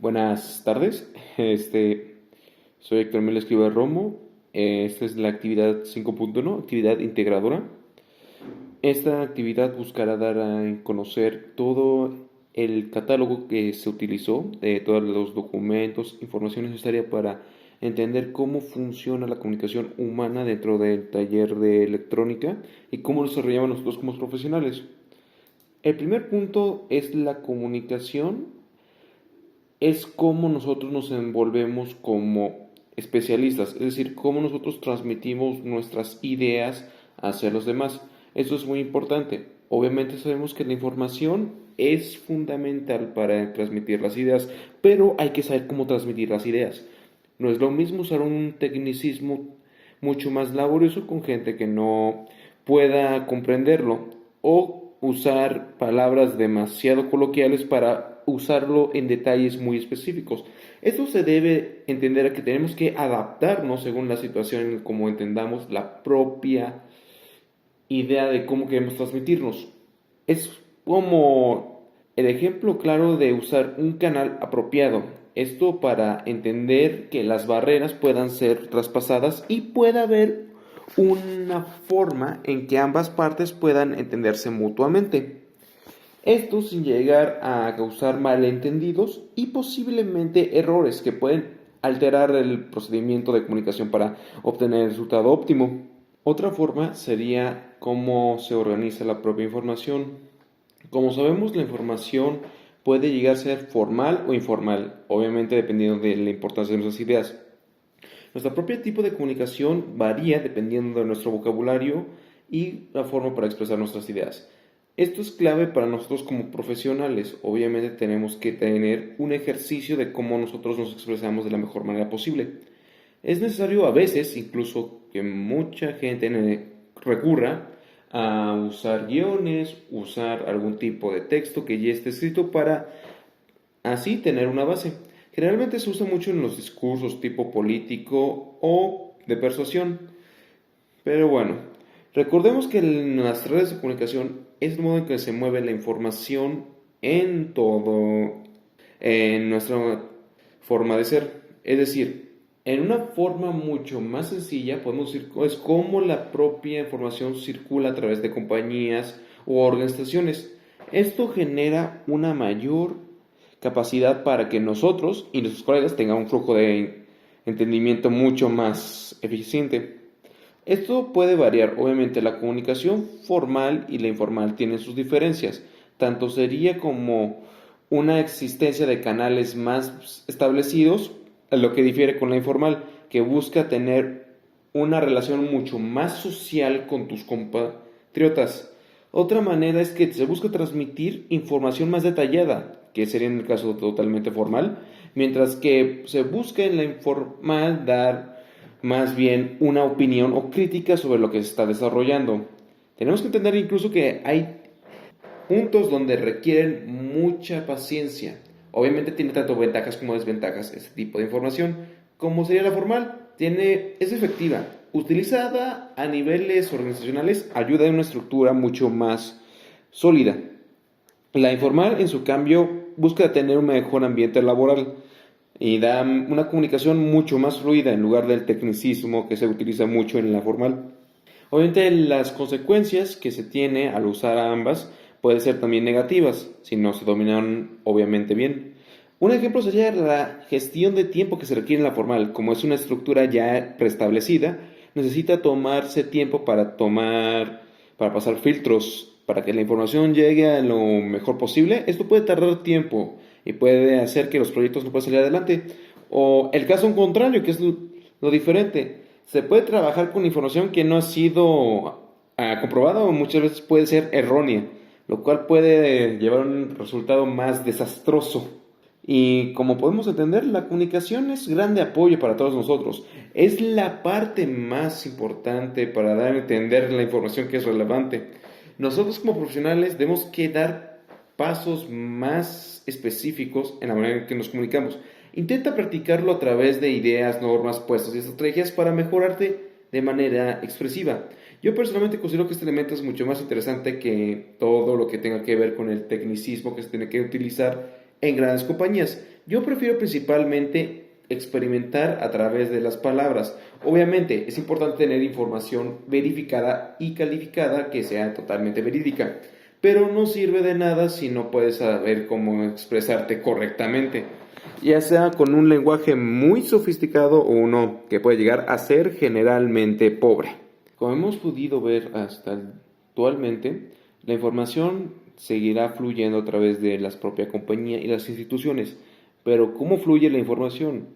Buenas tardes, soy Héctor Mel Escriba Romo. Esta es la actividad 5.1, actividad integradora. Esta actividad buscará dar a conocer todo el catálogo que se utilizó, de todos los documentos, información necesaria para entender cómo funciona la comunicación humana dentro del taller de electrónica y cómo lo desarrollamos nosotros como profesionales. El primer punto es la comunicación, es cómo nosotros nos envolvemos como especialistas, es decir, cómo nosotros transmitimos nuestras ideas hacia los demás. Eso es muy importante. Obviamente sabemos que la información es fundamental para transmitir las ideas, pero hay que saber cómo transmitir las ideas. No es lo mismo usar un tecnicismo mucho más laborioso con gente que no pueda comprenderlo, o usar palabras demasiado coloquiales para usarlo en detalles muy específicos. Esto se debe entender a que tenemos que adaptarnos según la situación en cómo entendamos la propia idea de cómo queremos transmitirnos. Es como el ejemplo claro de usar un canal apropiado. Esto para entender que las barreras puedan ser traspasadas y pueda haber una forma en que ambas partes puedan entenderse mutuamente. Esto sin llegar a causar malentendidos y posiblemente errores que pueden alterar el procedimiento de comunicación para obtener el resultado óptimo. Otra forma sería cómo se organiza la propia información. Como sabemos, la información puede llegar a ser formal o informal, obviamente dependiendo de la importancia de nuestras ideas. Nuestro propio tipo de comunicación varía dependiendo de nuestro vocabulario y la forma para expresar nuestras ideas. Esto es clave para nosotros como profesionales. Obviamente tenemos que tener un ejercicio de cómo nosotros nos expresamos de la mejor manera posible. Es necesario a veces incluso que mucha gente recurra a usar guiones, usar algún tipo de texto que ya esté escrito para así tener una base. Generalmente se usa mucho en los discursos tipo político o de persuasión. Pero bueno, recordemos que en las redes de comunicación es el modo en que se mueve la información en todo, en nuestra forma de ser. Es decir, en una forma mucho más sencilla podemos decir es cómo la propia información circula a través de compañías u organizaciones. Esto genera una mayor capacidad para que nosotros y nuestros colegas tengan un flujo de entendimiento mucho más eficiente. Esto puede variar, obviamente la comunicación formal y la informal tienen sus diferencias, tanto sería como una existencia de canales más establecidos, a lo que difiere con la informal, que busca tener una relación mucho más social con tus compatriotas. Otra manera es que se busca transmitir información más detallada, que sería en el caso totalmente formal, mientras que se busca en la informal dar más bien una opinión o crítica sobre lo que se está desarrollando. Tenemos que entender incluso que hay puntos donde requieren mucha paciencia. Obviamente tiene tanto ventajas como desventajas este tipo de información. Como sería la formal, es efectiva. Utilizada a niveles organizacionales, ayuda a una estructura mucho más sólida. La informal, en su cambio, busca tener un mejor ambiente laboral y da una comunicación mucho más fluida en lugar del tecnicismo que se utiliza mucho en la formal. Obviamente las consecuencias que se tiene al usar a ambas pueden ser también negativas si no se dominan obviamente bien. Un ejemplo sería la gestión de tiempo que se requiere en la formal. Como es una estructura ya preestablecida, necesita tomarse tiempo para pasar filtros, para que la información llegue a lo mejor posible. Esto puede tardar tiempo y puede hacer que los proyectos no puedan salir adelante. O el caso contrario, que es lo diferente. Se puede trabajar con información que no ha sido comprobada o muchas veces puede ser errónea, lo cual puede llevar a un resultado más desastroso. Y como podemos entender, la comunicación es grande apoyo para todos nosotros. Es la parte más importante para dar a entender la información que es relevante. Nosotros como profesionales debemos que dar pasos más específicos en la manera en que nos comunicamos. Intenta practicarlo a través de ideas, normas, puestos y estrategias para mejorarte de manera expresiva. Yo personalmente considero que este elemento es mucho más interesante que todo lo que tenga que ver con el tecnicismo que se tiene que utilizar en grandes compañías. Yo prefiero principalmente experimentar a través de las palabras. Obviamente es importante tener información verificada y calificada que sea totalmente verídica, pero no sirve de nada si no puedes saber cómo expresarte correctamente, ya sea con un lenguaje muy sofisticado o uno que puede llegar a ser generalmente pobre. Como hemos podido ver hasta actualmente, la información seguirá fluyendo a través de la propia compañía y las instituciones. Pero ¿cómo fluye la información?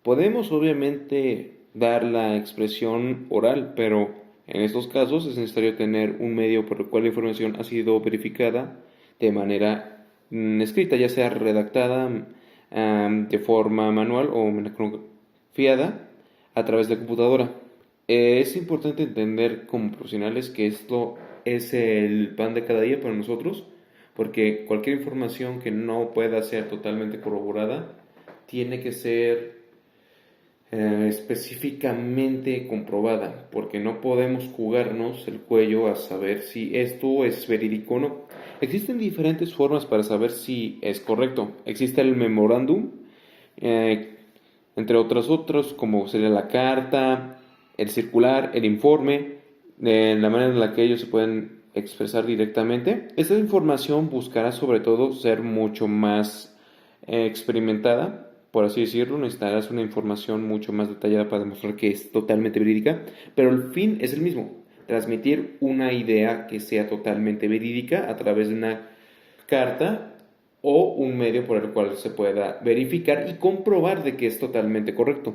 Podemos obviamente dar la expresión oral, pero en estos casos es necesario tener un medio por el cual la información ha sido verificada de manera escrita, ya sea redactada de forma manual o fiada a través de computadora. Es importante entender como profesionales que esto es el pan de cada día para nosotros, porque cualquier información que no pueda ser totalmente corroborada tiene que ser específicamente comprobada, porque no podemos jugarnos el cuello a saber si esto es verídico o no. Existen diferentes formas para saber si es correcto. Existe el memorándum, eh, entre otros como sería la carta, el circular, el informe, la manera en la que ellos se pueden expresar directamente. Esta información buscará sobre todo ser mucho más experimentada, por así decirlo. Necesitarás una información mucho más detallada para demostrar que es totalmente verídica, pero el fin es el mismo: transmitir una idea que sea totalmente verídica a través de una carta o un medio por el cual se pueda verificar y comprobar de que es totalmente correcto.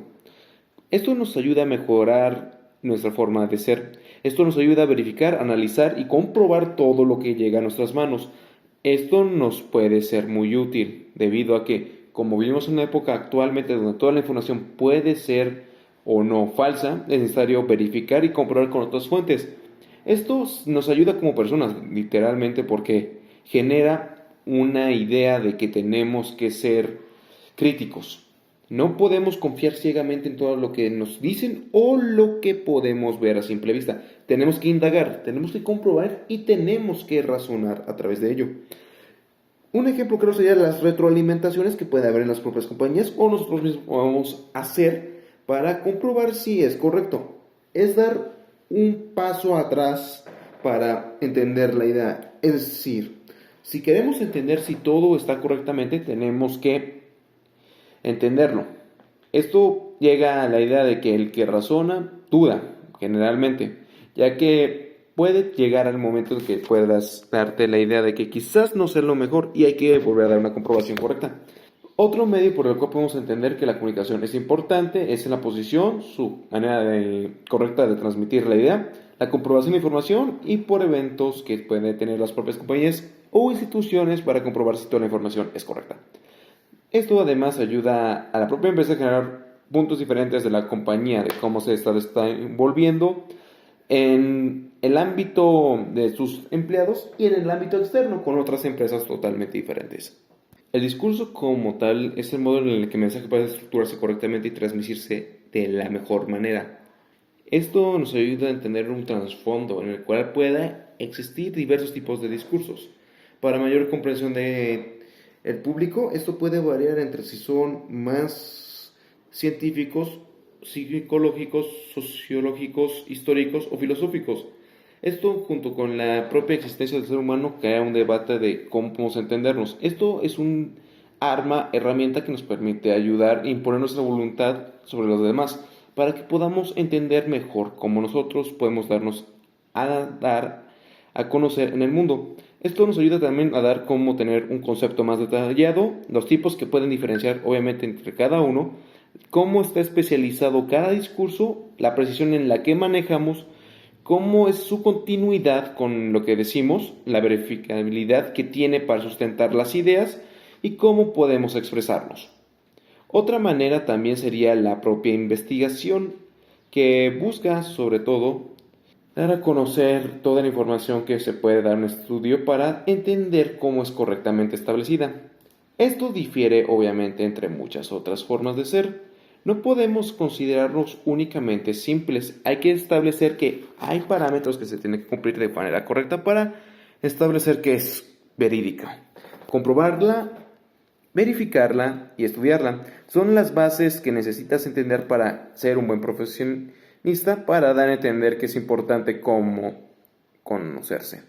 Esto nos ayuda a mejorar nuestra forma de ser. Esto nos ayuda a verificar, analizar y comprobar todo lo que llega a nuestras manos. Esto nos puede ser muy útil debido a que, como vivimos en una época actualmente donde toda la información puede ser o no falsa, es necesario verificar y comprobar con otras fuentes. Esto nos ayuda como personas, literalmente, porque genera una idea de que tenemos que ser críticos. No podemos confiar ciegamente en todo lo que nos dicen o lo que podemos ver a simple vista. Tenemos que indagar, tenemos que comprobar y tenemos que razonar a través de ello. Un ejemplo creo sería las retroalimentaciones que puede haber en las propias compañías o nosotros mismos podemos hacer para comprobar si es correcto. Es dar un paso atrás para entender la idea. Es decir, si queremos entender si todo está correctamente, tenemos que entenderlo. Esto llega a la idea de que el que razona duda, generalmente, ya que puede llegar al momento en que puedas darte la idea de que quizás no sea lo mejor y hay que volver a dar una comprobación correcta. Otro medio por el cual podemos entender que la comunicación es importante es en la posición, su manera correcta de transmitir la idea, la comprobación de información y por eventos que pueden tener las propias compañías o instituciones para comprobar si toda la información es correcta. Esto además ayuda a la propia empresa a generar puntos diferentes de la compañía, de cómo se está envolviendo en el ámbito de sus empleados y en el ámbito externo con otras empresas totalmente diferentes. El discurso como tal es el modo en el que el mensaje puede estructurarse correctamente y transmitirse de la mejor manera. Esto nos ayuda a entender un trasfondo en el cual pueda existir diversos tipos de discursos. Para mayor comprensión de el público, esto puede variar entre si son más científicos, psicológicos, sociológicos, históricos o filosóficos. Esto, junto con la propia existencia del ser humano, crea un debate de cómo podemos entendernos. Esto es un arma, herramienta que nos permite ayudar e imponer nuestra voluntad sobre los demás, para que podamos entender mejor cómo nosotros podemos darnos a dar a conocer en el mundo. Esto nos ayuda también a dar cómo tener un concepto más detallado, los tipos que pueden diferenciar obviamente entre cada uno, cómo está especializado cada discurso, la precisión en la que manejamos, cómo es su continuidad con lo que decimos, la verificabilidad que tiene para sustentar las ideas y cómo podemos expresarnos. Otra manera también sería la propia investigación, que busca sobre todo dar a conocer toda la información que se puede dar en un estudio para entender cómo es correctamente establecida. Esto difiere obviamente entre muchas otras formas de ser. No podemos considerarnos únicamente simples, hay que establecer que hay parámetros que se tienen que cumplir de manera correcta para establecer que es verídica. Comprobarla verificarla y estudiarla. Son las bases que necesitas entender para ser un buen profesionista, para dar a entender que es importante cómo conocerse.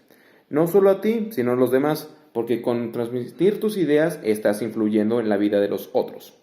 No solo a ti, sino a los demás, porque con transmitir tus ideas estás influyendo en la vida de los otros.